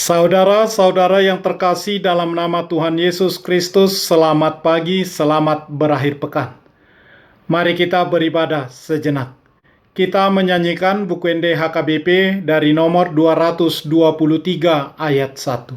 Saudara-saudara yang terkasih dalam nama Tuhan Yesus Kristus, selamat pagi, selamat berakhir pekan. Mari kita beribadah sejenak. Kita menyanyikan buku ND HKBP dari nomor 223 ayat 1.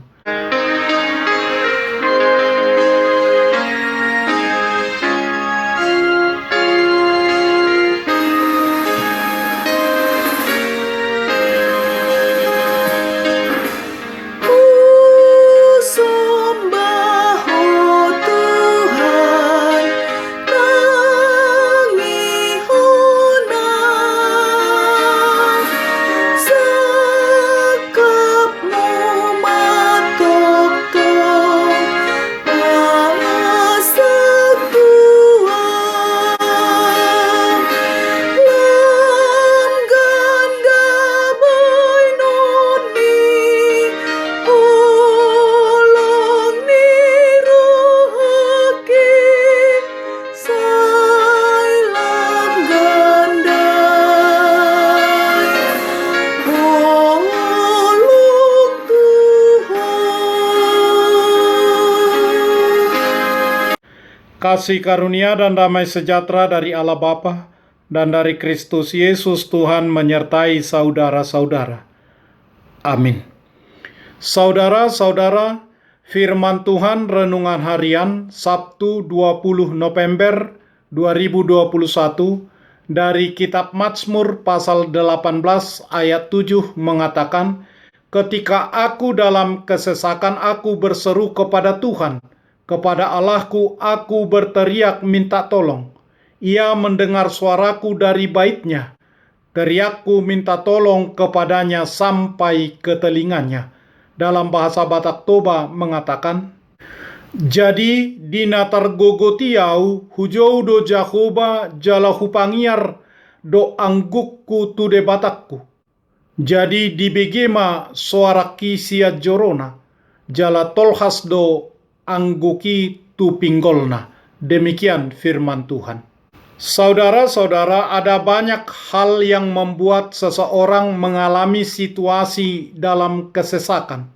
Kasih karunia dan damai sejahtera dari Allah Bapa dan dari Kristus Yesus Tuhan menyertai saudara-saudara. Amin. Saudara-saudara, firman Tuhan renungan harian Sabtu 20 November 2021 dari kitab Mazmur pasal 18 ayat 7 mengatakan, "Ketika aku dalam kesesakan aku berseru kepada Tuhan, kepada Allahku aku berteriak minta tolong. Ia mendengar suaraku dari baitnya. Teriakku minta tolong kepadanya sampai ke telinganya." Dalam bahasa Batak Toba mengatakan, "Jadi dina targogotiau hujau do Jahoba jala hupangiar do anggukku tude batakku. Jadi di begema suaraki siat jorona jala tolhas do angguki tu pinggolna." Demikian firman Tuhan. Saudara-saudara, ada banyak hal yang membuat seseorang mengalami situasi dalam kesesakan.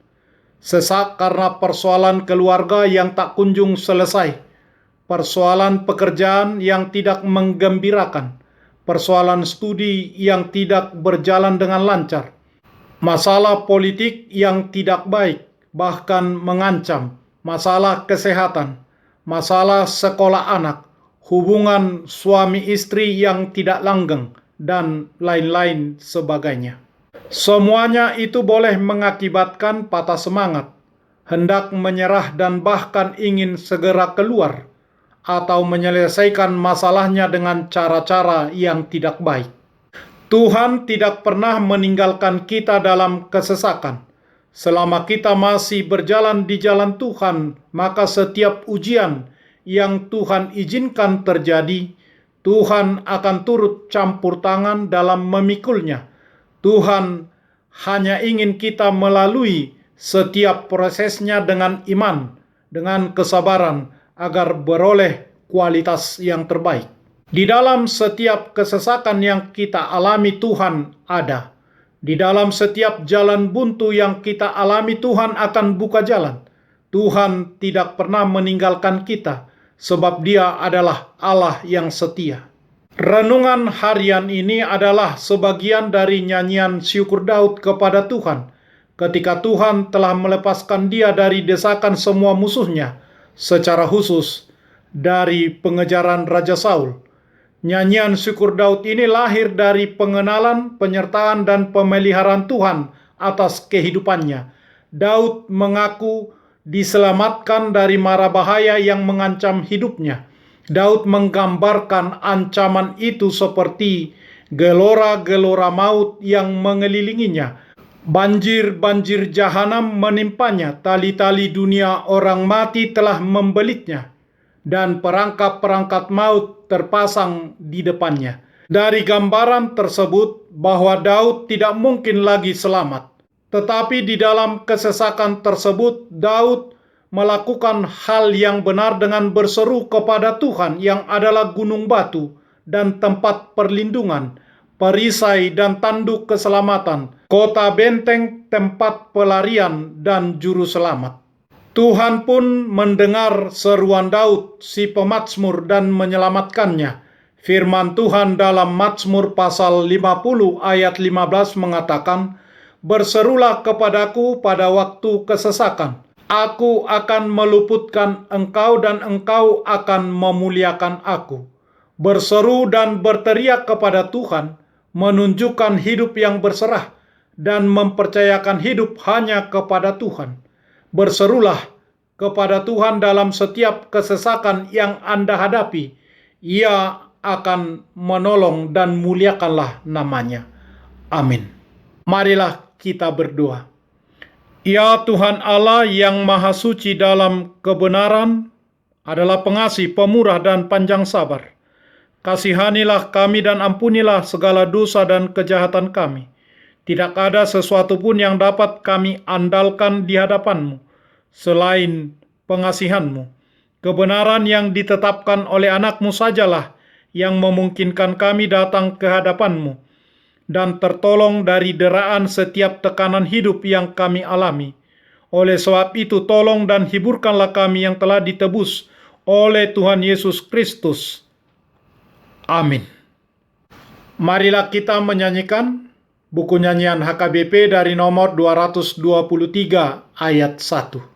Sesak karena persoalan keluarga yang tak kunjung selesai, persoalan pekerjaan yang tidak menggembirakan, persoalan studi yang tidak berjalan dengan lancar, masalah politik yang tidak baik, bahkan mengancam, masalah kesehatan, masalah sekolah anak, hubungan suami istri yang tidak langgeng, dan lain-lain sebagainya. Semuanya itu boleh mengakibatkan patah semangat, hendak menyerah dan bahkan ingin segera keluar, atau menyelesaikan masalahnya dengan cara-cara yang tidak baik. Tuhan tidak pernah meninggalkan kita dalam kesesakan. Selama kita masih berjalan di jalan Tuhan, maka setiap ujian yang Tuhan izinkan terjadi, Tuhan akan turut campur tangan dalam memikulnya. Tuhan hanya ingin kita melalui setiap prosesnya dengan iman, dengan kesabaran, agar beroleh kualitas yang terbaik. Di dalam setiap kesesakan yang kita alami, Tuhan ada. Di dalam setiap jalan buntu yang kita alami, Tuhan akan buka jalan. Tuhan tidak pernah meninggalkan kita, sebab Dia adalah Allah yang setia. Renungan harian ini adalah sebagian dari nyanyian syukur Daud kepada Tuhan, ketika Tuhan telah melepaskan dia dari desakan semua musuhnya, secara khusus dari pengejaran Raja Saul. Nyanyian syukur Daud ini lahir dari pengenalan, penyertaan, dan pemeliharaan Tuhan atas kehidupannya. Daud mengaku diselamatkan dari mara bahaya yang mengancam hidupnya. Daud menggambarkan ancaman itu seperti gelora-gelora maut yang mengelilinginya. Banjir-banjir jahanam menimpanya, tali-tali dunia orang mati telah membelitnya, dan perangkap-perangkap maut terpasang di depannya. Dari gambaran tersebut bahwa Daud tidak mungkin lagi selamat. Tetapi di dalam kesesakan tersebut, Daud melakukan hal yang benar dengan berseru kepada Tuhan yang adalah gunung batu dan tempat perlindungan, perisai dan tanduk keselamatan, kota benteng, tempat pelarian, dan juru selamat. Tuhan pun mendengar seruan Daud si pemazmur dan menyelamatkannya. Firman Tuhan dalam Mazmur pasal 50 ayat 15 mengatakan, "Berserulah kepadaku pada waktu kesesakan. Aku akan meluputkan engkau dan engkau akan memuliakan aku." Berseru dan berteriak kepada Tuhan menunjukkan hidup yang berserah dan mempercayakan hidup hanya kepada Tuhan. Berserulah kepada Tuhan dalam setiap kesesakan yang Anda hadapi. Ia akan menolong dan muliakanlah namanya. Amin. Marilah kita berdoa. Ya Tuhan Allah yang Maha Suci dalam kebenaran, adalah pengasih, pemurah, dan panjang sabar. Kasihanilah kami dan ampunilah segala dosa dan kejahatan kami. Tidak ada sesuatu pun yang dapat kami andalkan di hadapan-Mu selain pengasihan-Mu. Kebenaran yang ditetapkan oleh anak-Mu sajalah yang memungkinkan kami datang ke hadapan-Mu dan tertolong dari deraan setiap tekanan hidup yang kami alami. Oleh sebab itu, tolong dan hiburkanlah kami yang telah ditebus oleh Tuhan Yesus Kristus. Amin. Marilah kita menyanyikan buku nyanyian HKBP dari nomor 223 ayat 1.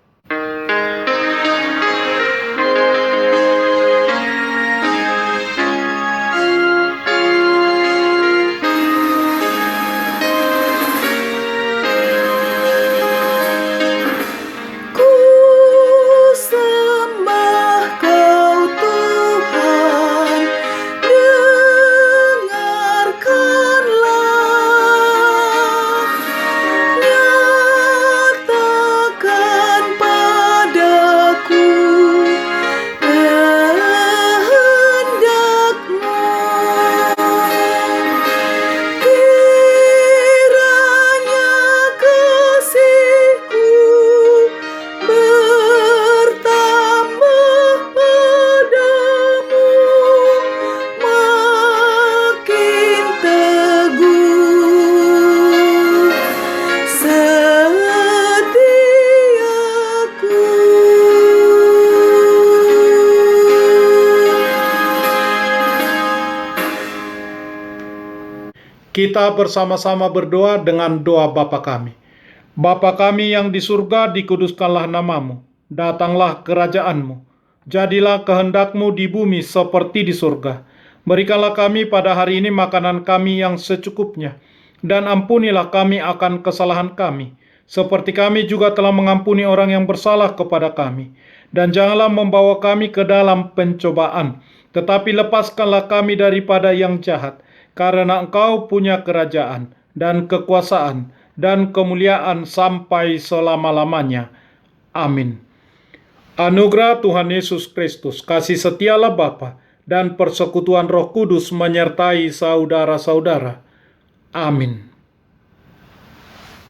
Kita bersama-sama berdoa dengan doa Bapa kami. Bapa kami yang di surga, dikuduskanlah nama-Mu. Datanglah kerajaan-Mu. Jadilah kehendak-Mu di bumi seperti di surga. Berikanlah kami pada hari ini makanan kami yang secukupnya. Dan ampunilah kami akan kesalahan kami, seperti kami juga telah mengampuni orang yang bersalah kepada kami. Dan janganlah membawa kami ke dalam pencobaan, tetapi lepaskanlah kami daripada yang jahat. Karena Engkau punya kerajaan dan kekuasaan dan kemuliaan sampai selama-lamanya. Amin. Anugerah Tuhan Yesus Kristus, kasih setialah Bapa, dan persekutuan Roh Kudus menyertai saudara-saudara. Amin.